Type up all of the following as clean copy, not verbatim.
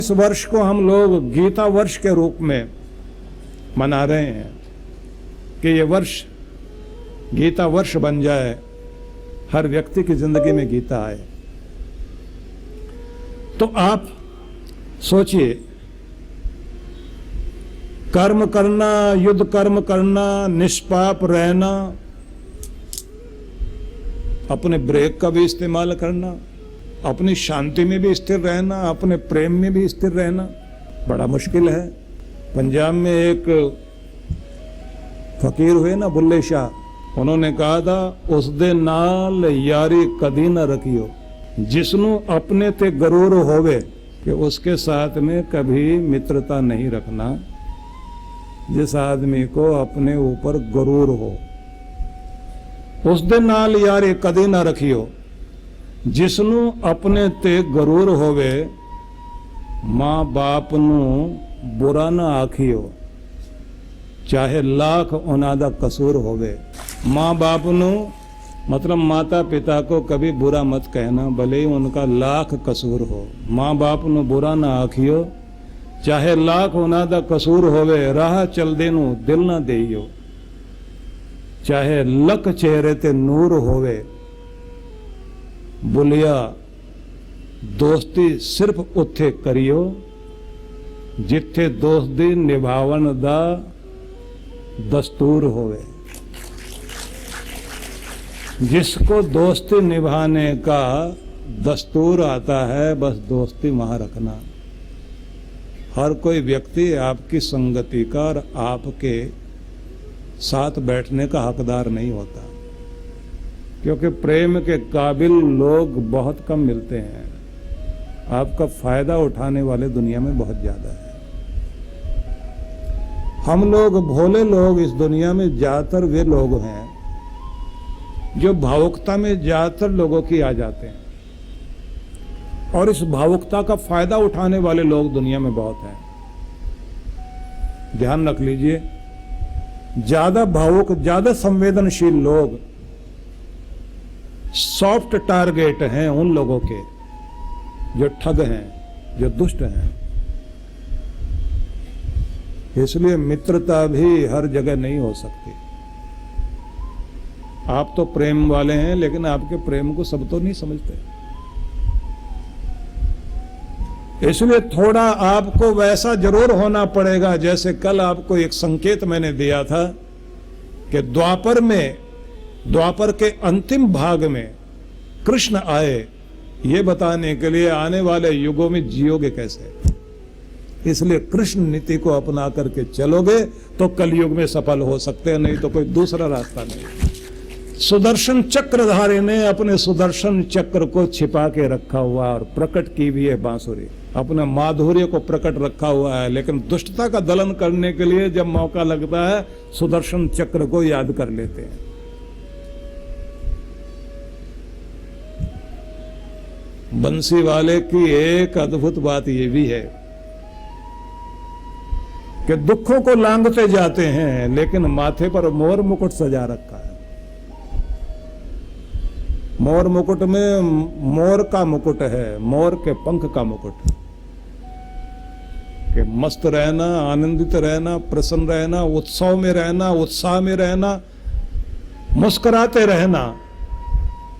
इस वर्ष को हम लोग गीता वर्ष के रूप में मना रहे हैं कि ये वर्ष गीता वर्ष बन जाए, हर व्यक्ति की जिंदगी में गीता आए। तो आप सोचिए, कर्म करना, युद्ध कर्म करना, निष्पाप रहना, अपने ब्रेक का भी इस्तेमाल करना, अपनी शांति में भी स्थिर रहना, अपने प्रेम में भी स्थिर रहना बड़ा मुश्किल है। पंजाब में एक फकीर हुए ना, बुल्ले शाह, उन्होंने कहा था, उस दे नाल यारी कदी न रखियो जिसनु अपने ते गरूर होवे, कि उसके साथ में कभी मित्रता नहीं रखना जिस आदमी को अपने ऊपर गरूर हो। उस दे नाल यारी कदी न रखियो जिसनु अपने ते गरूर होवे, मां बाप नू बुरा ना आखियो चाहे लाख उनादा कसूर होवे। मां बाप नू मतलब माता पिता को कभी बुरा मत कहना, भले ही उनका लाख कसूर हो। मां बाप नू बुरा ना आखियो चाहे लाख उनादा कसूर होवे, राह चल देनू दिल ना देइयो चाहे लख चेहरे ते नूर होवे। बुलिया दोस्ती सिर्फ उत्थे करियो जिथे दोस्ती निभावन दा दस्तूर होवे। जिसको दोस्ती निभाने का दस्तूर आता है, बस दोस्ती वहां रखना। हर कोई व्यक्ति आपकी संगति का और आपके साथ बैठने का हकदार नहीं होता, क्योंकि प्रेम के काबिल लोग बहुत कम मिलते हैं। आपका फायदा उठाने वाले दुनिया में बहुत ज्यादा है। हम लोग भोले लोग इस दुनिया में ज्यादातर वे लोग हैं जो भावुकता में ज्यादातर लोगों की आ जाते हैं, और इस भावुकता का फायदा उठाने वाले लोग दुनिया में बहुत हैं। ध्यान रख लीजिए, ज्यादा भावुक, ज्यादा संवेदनशील लोग सॉफ्ट टारगेट हैं उन लोगों के जो ठग हैं, जो दुष्ट हैं। इसलिए मित्रता भी हर जगह नहीं हो सकती। आप तो प्रेम वाले हैं, लेकिन आपके प्रेम को सब तो नहीं समझते। इसलिए थोड़ा आपको वैसा जरूर होना पड़ेगा, जैसे कल आपको एक संकेत मैंने दिया था कि द्वापर के अंतिम भाग में कृष्ण आए, ये बताने के लिए आने वाले युगों में जियोगे कैसे। इसलिए कृष्ण नीति को अपना करके चलोगे तो कलयुग में सफल हो सकते हैं, नहीं तो कोई दूसरा रास्ता नहीं। सुदर्शन चक्रधारी ने अपने सुदर्शन चक्र को छिपा के रखा हुआ और प्रकट की भी है बांसुरी, अपने माधुर्य को प्रकट रखा हुआ है, लेकिन दुष्टता का दलन करने के लिए जब मौका लगता है सुदर्शन चक्र को याद कर लेते हैं। बंसी वाले की एक अद्भुत बात यह भी है कि दुखों को लांघते जाते हैं, लेकिन माथे पर मोर मुकुट सजा रखा है। मोर मुकुट में मोर का मुकुट है, मोर के पंख का मुकुट, कि मस्त रहना, आनंदित रहना, प्रसन्न रहना, उत्सव में रहना, उत्साह में रहना, मुस्कुराते रहना,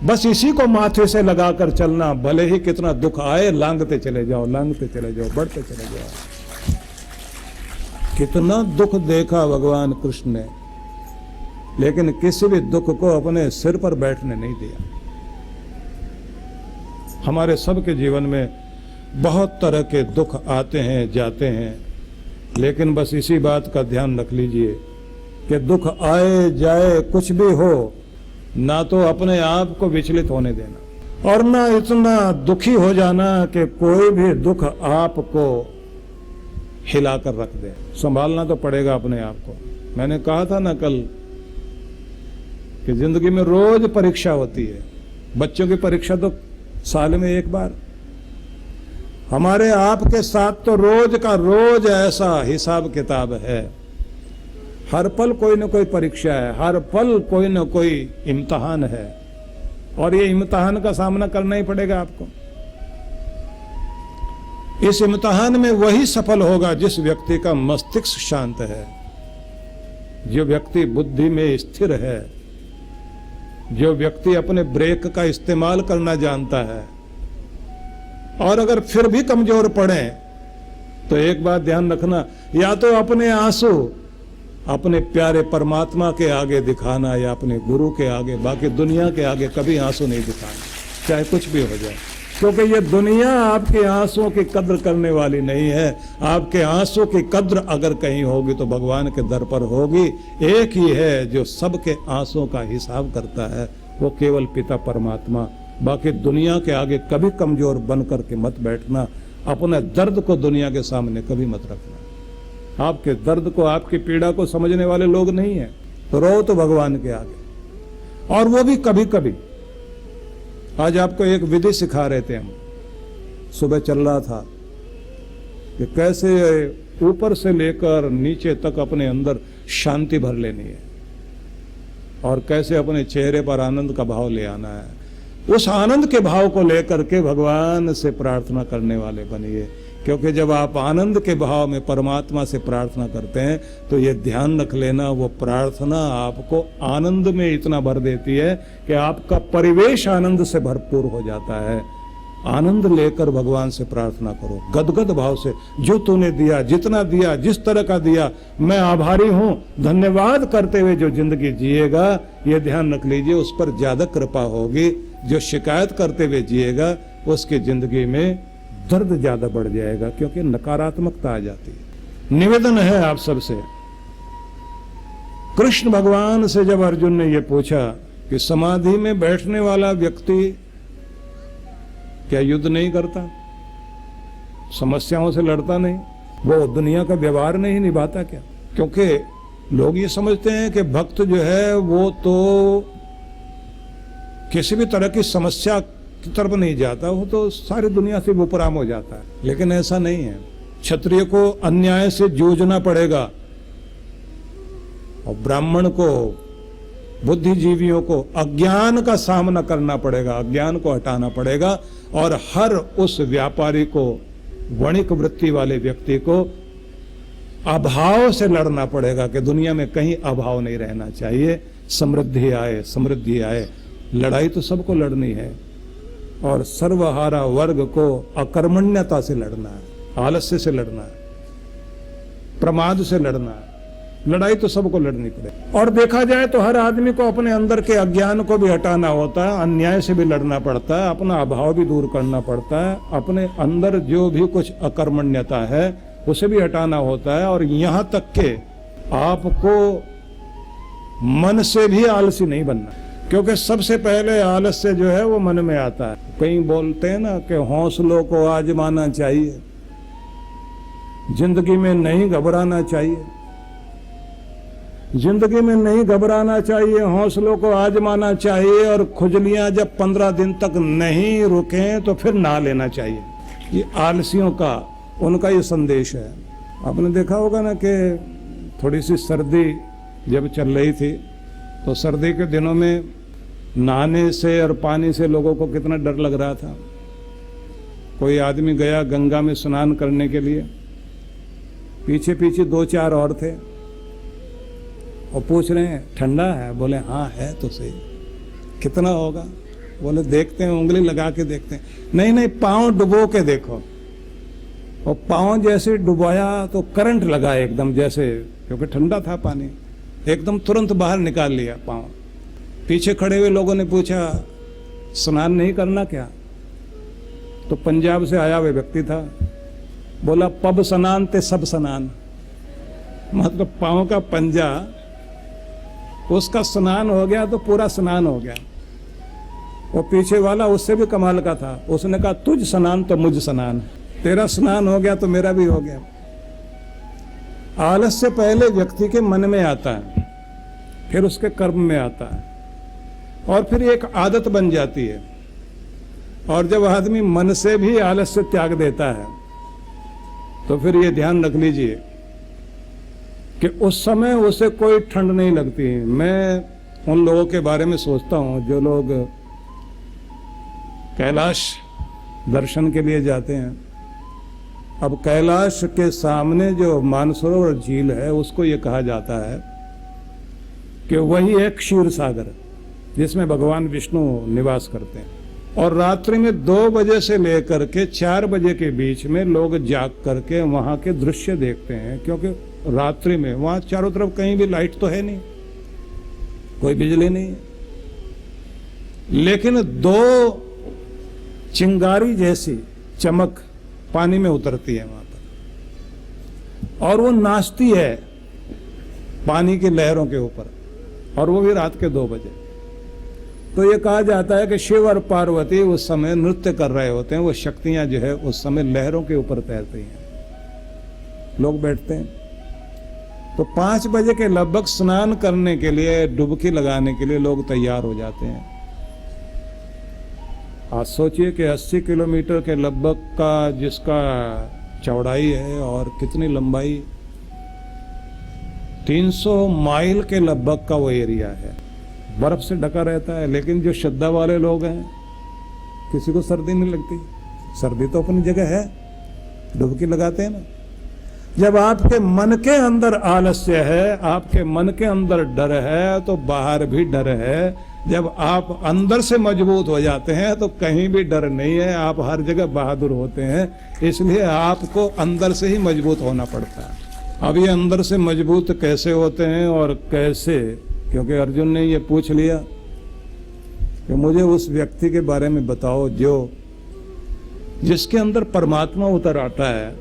बस इसी को माथे से लगाकर चलना। भले ही कितना दुख आए, लांघते चले जाओ, लांघते चले जाओ, बढ़ते चले जाओ। कितना दुख देखा भगवान कृष्ण ने, लेकिन किसी भी दुख को अपने सिर पर बैठने नहीं दिया। हमारे सबके जीवन में बहुत तरह के दुख आते हैं, जाते हैं, लेकिन बस इसी बात का ध्यान रख लीजिए कि दुख आए जाए कुछ भी हो, ना तो अपने आप को विचलित होने देना, और ना इतना दुखी हो जाना कि कोई भी दुख आपको हिलाकर रख दे। संभालना तो पड़ेगा अपने आप को। मैंने कहा था ना कल कि जिंदगी में रोज परीक्षा होती है। बच्चों की परीक्षा तो साल में एक बार। हमारे आपके साथ तो रोज का रोज ऐसा हिसाब किताब है। हर पल कोई न कोई परीक्षा है, हर पल कोई न कोई इम्तिहान है, और ये इम्तिहान का सामना करना ही पड़ेगा आपको। इस इम्तिहान में वही सफल होगा जिस व्यक्ति का मस्तिष्क शांत है, जो व्यक्ति बुद्धि में स्थिर है, जो व्यक्ति अपने ब्रेक का इस्तेमाल करना जानता है। और अगर फिर भी कमजोर पड़े तो एक बात ध्यान रखना, या तो अपने आंसू अपने प्यारे परमात्मा के आगे दिखाना या अपने गुरु के आगे, बाकी दुनिया के आगे कभी आंसू नहीं दिखाना, चाहे कुछ भी हो जाए। क्योंकि ये दुनिया आपके आंसुओं की कद्र करने वाली नहीं है। आपके आंसू की कद्र अगर कहीं होगी तो भगवान के दर पर होगी। एक ही है जो सबके आंसुओं का हिसाब करता है, वो केवल पिता परमात्मा। बाकी दुनिया के आगे कभी कमजोर बन करके मत बैठना, अपने दर्द को दुनिया के सामने कभी मत रखना। आपके दर्द को, आपकी पीड़ा को समझने वाले लोग नहीं है, तो रो तो भगवान के आगे, और वो भी कभी कभी। आज आपको एक विधि सिखा रहे थे हम, सुबह चल रहा था कि कैसे ऊपर से लेकर नीचे तक अपने अंदर शांति भर लेनी है और कैसे अपने चेहरे पर आनंद का भाव ले आना है। उस आनंद के भाव को लेकर के भगवान से प्रार्थना करने वाले बनिए, क्योंकि जब आप आनंद के भाव में परमात्मा से प्रार्थना करते हैं तो ये ध्यान रख लेना, वो प्रार्थना आपको आनंद में इतना भर देती है कि आपका परिवेश आनंद से भरपूर हो जाता है। आनंद लेकर भगवान से प्रार्थना करो, गदगद भाव से, जो तूने दिया, जितना दिया, जिस तरह का दिया, मैं आभारी हूं, धन्यवाद करते हुए जो जिंदगी जिएगा, ये ध्यान रख लीजिए, उस पर ज्यादा कृपा होगी। जो शिकायत करते हुए जिएगा उसकी जिंदगी में दर्द ज्यादा बढ़ जाएगा, क्योंकि नकारात्मकता आ जाती है। निवेदन है आप सबसे, कृष्ण भगवान से जब अर्जुन ने यह पूछा कि समाधि में बैठने वाला व्यक्ति क्या युद्ध नहीं करता, समस्याओं से लड़ता नहीं, वो दुनिया का व्यवहार नहीं निभाता क्या? क्योंकि लोग ये समझते हैं कि भक्त जो है वो तो किसी भी तरह की समस्या की तरफ नहीं जाता, वो तो सारी दुनिया से उपराम हो जाता है। लेकिन ऐसा नहीं है। क्षत्रिय को अन्याय से जूझना पड़ेगा और ब्राह्मण को, बुद्धिजीवियों को अज्ञान का सामना करना पड़ेगा, अज्ञान को हटाना पड़ेगा। और हर उस व्यापारी को, वणिक वृत्ति वाले व्यक्ति को अभाव से लड़ना पड़ेगा कि दुनिया में कहीं अभाव नहीं रहना चाहिए, समृद्धि आए, समृद्धि आए। लड़ाई तो सबको लड़नी है, और सर्वहारा वर्ग को अकर्मण्यता से लड़ना है, आलस्य से लड़ना है, प्रमाद से लड़ना है। लड़ाई तो सबको लड़नी पड़ेगी। और देखा जाए तो हर आदमी को अपने अंदर के अज्ञान को भी हटाना होता है, अन्याय से भी लड़ना पड़ता है, अपना अभाव भी दूर करना पड़ता है, अपने अंदर जो भी कुछ अकर्मण्यता है उसे भी हटाना होता है। और यहां तक के आपको मन से भी आलसी नहीं बनना, क्योंकि सबसे पहले आलस्य जो है वो मन में आता है। कई बोलते हैं ना कि हौसलों को आजमाना चाहिए, जिंदगी में नहीं घबराना चाहिए, जिंदगी में नहीं घबराना चाहिए, हौसलों को आजमाना चाहिए। और खुजलियां जब 15 दिन तक नहीं रुकें तो फिर नहा लेना चाहिए। ये आलसियों का, उनका ये संदेश है। आपने देखा होगा ना कि थोड़ी सी सर्दी जब चल रही थी तो सर्दी के दिनों में नहाने से और पानी से लोगों को कितना डर लग रहा था। कोई आदमी गया गंगा में स्नान करने के लिए, पीछे पीछे 2-4 और थे और पूछ रहे हैं ठंडा है? बोले हाँ है तो सही। कितना होगा? बोले देखते हैं, उंगली लगा के देखते हैं। नहीं नहीं, पाँव डुबो के देखो। और पाँव जैसे डुबाया तो करंट लगा एकदम, जैसे, क्योंकि ठंडा था पानी, एकदम तुरंत बाहर निकाल लिया पाँव। पीछे खड़े हुए लोगों ने पूछा स्नान नहीं करना क्या? तो पंजाब से आया हुआ व्यक्ति था, बोला पब स्नान ते सब स्नान। मतलब पाँव का पंजा, उसका स्नान हो गया तो पूरा स्नान हो गया। और पीछे वाला उससे भी कमाल का था, उसने कहा तुझ स्नान तो मुझ स्नान, तेरा स्नान हो गया तो मेरा भी हो गया। आलस्य पहले व्यक्ति के मन में आता है, फिर उसके कर्म में आता है, और फिर एक आदत बन जाती है। और जब आदमी मन से भी आलस्य त्याग देता है तो फिर ये ध्यान रख लीजिए कि उस समय उसे कोई ठंड नहीं लगती। मैं उन लोगों के बारे में सोचता हूं जो लोग कैलाश दर्शन के लिए जाते हैं, अब कैलाश के सामने जो मानसरोवर झील है उसको ये कहा जाता है कि वही एक क्षीर सागर है जिसमें भगवान विष्णु निवास करते हैं। और रात्रि में 2 बजे से लेकर के 4 बजे के बीच में लोग जाग करके वहां के दृश्य देखते हैं, क्योंकि रात्रि में वहां चारों तरफ कहीं भी लाइट तो है नहीं, कोई बिजली नहीं है, लेकिन 2 चिंगारी जैसी चमक पानी में उतरती है वहां पर, और वो नाचती है पानी की लहरों के ऊपर, और वो भी रात के 2 बजे। तो ये कहा जाता है कि शिव और पार्वती उस समय नृत्य कर रहे होते हैं, वो शक्तियां जो है उस समय लहरों के ऊपर तैरती हैं, लोग बैठते हैं। तो 5 बजे के लगभग स्नान करने के लिए, डुबकी लगाने के लिए लोग तैयार हो जाते हैं। आज सोचिए कि 80 किलोमीटर के लगभग का जिसका चौड़ाई है और कितनी लंबाई, 300 माइल के लगभग का वो एरिया है, बर्फ से ढका रहता है। लेकिन जो श्रद्धा वाले लोग हैं, किसी को सर्दी नहीं लगती, सर्दी तो अपनी जगह है, डुबकी लगाते हैं ना। जब आपके मन के अंदर आलस्य है, आपके मन के अंदर डर है, तो बाहर भी डर है। जब आप अंदर से मजबूत हो जाते हैं तो कहीं भी डर नहीं है, आप हर जगह बहादुर होते हैं। इसलिए आपको अंदर से ही मजबूत होना पड़ता है। अब ये अंदर से मजबूत कैसे होते हैं और कैसे, क्योंकि अर्जुन ने ये पूछ लिया कि मुझे उस व्यक्ति के बारे में बताओ जिसके अंदर परमात्मा उतर आता है,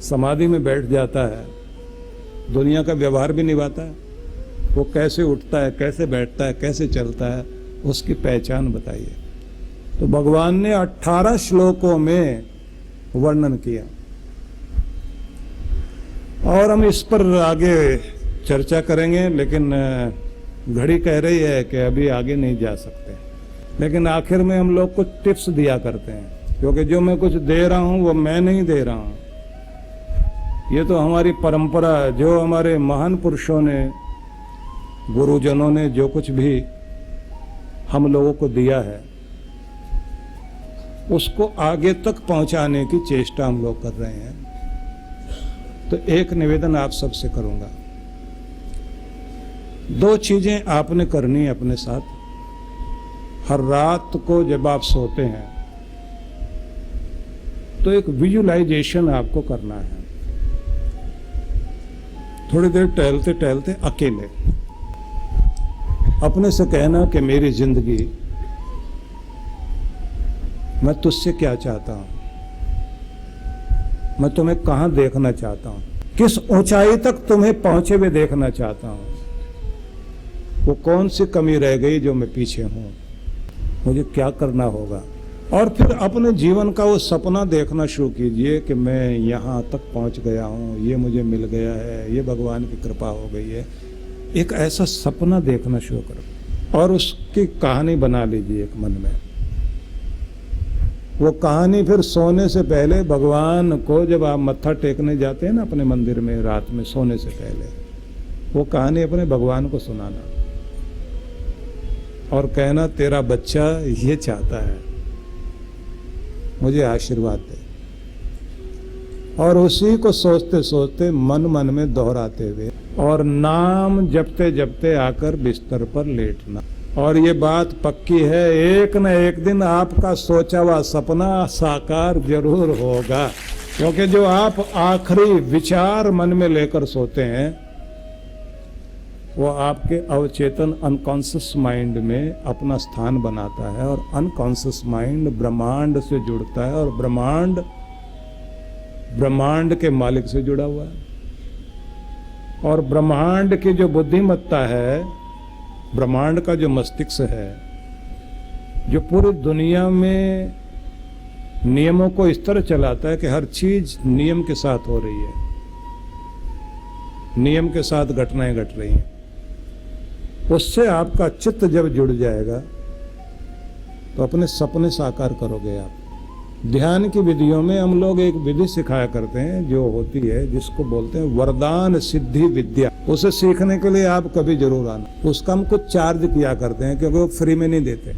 समाधि में बैठ जाता है, दुनिया का व्यवहार भी निभाता है, वो कैसे उठता है, कैसे बैठता है, कैसे चलता है, उसकी पहचान बताइए। तो भगवान ने 18 श्लोकों में वर्णन किया, और हम इस पर आगे चर्चा करेंगे, लेकिन घड़ी कह रही है कि अभी आगे नहीं जा सकते। लेकिन आखिर में हम लोग कुछ टिप्स दिया करते हैं, क्योंकि जो मैं कुछ दे रहा हूं वो मैं नहीं दे रहा हूं, ये तो हमारी परंपरा, जो हमारे महान पुरुषों ने, गुरुजनों ने जो कुछ भी हम लोगों को दिया है, उसको आगे तक पहुंचाने की चेष्टा हम लोग कर रहे हैं। तो एक निवेदन आप सबसे करूंगा, 2 चीजें आपने करनी है अपने साथ। हर रात को जब आप सोते हैं तो एक विजुअलाइजेशन आपको करना है। थोड़ी देर टहलते टहलते अकेले अपने से कहना कि मेरी जिंदगी, मैं तुझसे क्या चाहता हूं, मैं तुम्हें कहां देखना चाहता हूं, किस ऊंचाई तक तुम्हें पहुंचे हुए देखना चाहता हूं, वो कौन सी कमी रह गई जो मैं पीछे हूं, मुझे क्या करना होगा। और फिर अपने जीवन का वो सपना देखना शुरू कीजिए कि मैं यहां तक पहुंच गया हूं, ये मुझे मिल गया है, ये भगवान की कृपा हो गई है। एक ऐसा सपना देखना शुरू करो और उसकी कहानी बना लीजिए एक मन में। वो कहानी फिर सोने से पहले भगवान को, जब आप मत्था टेकने जाते हैं ना अपने मंदिर में रात में सोने से पहले, वो कहानी अपने भगवान को सुनाना और कहना, तेरा बच्चा ये चाहता है, मुझे आशीर्वाद दे। और उसी को सोचते सोचते मन मन में दोहराते हुए और नाम जपते जपते आकर बिस्तर पर लेटना। और ये बात पक्की है, एक न एक दिन आपका सोचा हुआ सपना साकार जरूर होगा, क्योंकि जो आप आखिरी विचार मन में लेकर सोते हैं वो आपके अवचेतन अनकॉन्शियस माइंड में अपना स्थान बनाता है, और अनकॉन्शियस माइंड ब्रह्मांड से जुड़ता है, और ब्रह्मांड ब्रह्मांड के मालिक से जुड़ा हुआ है। और ब्रह्मांड की जो बुद्धिमत्ता है, ब्रह्मांड का जो मस्तिष्क है, जो पूरी दुनिया में नियमों को इस तरह चलाता है कि हर चीज नियम के साथ हो रही है, नियम के साथ घटनाएं घट रही हैं, उससे आपका चित्त जब जुड़ जाएगा तो अपने सपने साकार करोगे आप। ध्यान की विधियों में हम लोग एक विधि सिखाया करते हैं जो होती है, जिसको बोलते हैं वरदान सिद्धि विद्या। उसे सीखने के लिए आप कभी जरूर आना। उसका हम कुछ चार्ज किया करते हैं, क्योंकि वो फ्री में नहीं देते।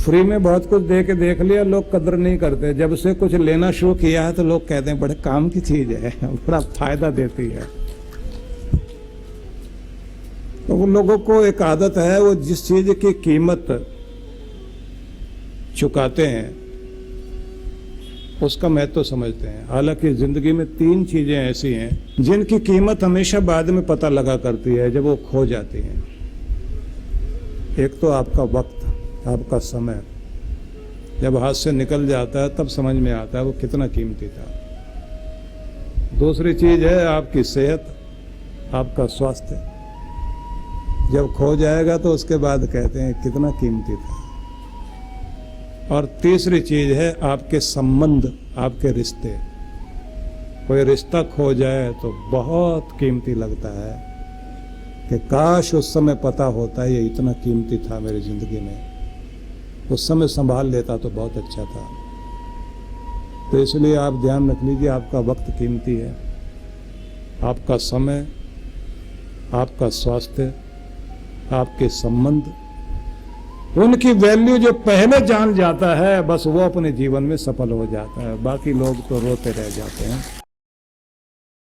फ्री में बहुत कुछ दे के देख लिया, लोग कदर नहीं करते। जब से कुछ लेना शुरू किया है तो लोग कहते हैं बड़े काम की चीज है, बड़ा फायदा देती है। तो उन लोगों को एक आदत है, वो जिस चीज की कीमत चुकाते हैं उसका महत्व समझते हैं। हालांकि जिंदगी में 3 चीजें ऐसी हैं जिनकी कीमत हमेशा बाद में पता लगा करती है, जब वो खो जाती हैं। एक तो आपका वक्त, आपका समय, जब हाथ से निकल जाता है तब समझ में आता है वो कितना कीमती था। दूसरी चीज है आपकी सेहत, आपका स्वास्थ्य, जब खो जाएगा तो उसके बाद कहते हैं कितना कीमती था। और तीसरी चीज है आपके संबंध, आपके रिश्ते। कोई रिश्ता खो जाए तो बहुत कीमती लगता है कि काश उस समय पता होता ये इतना कीमती था मेरी जिंदगी में, उस समय संभाल लेता तो बहुत अच्छा था। तो इसलिए आप ध्यान रख लीजिए, आपका वक्त कीमती है, आपका समय, आपका स्वास्थ्य, आपके संबंध, उनकी वैल्यू जो पहले जान जाता है बस वो अपने जीवन में सफल हो जाता है। बाकी लोग तो रोते रह जाते हैं।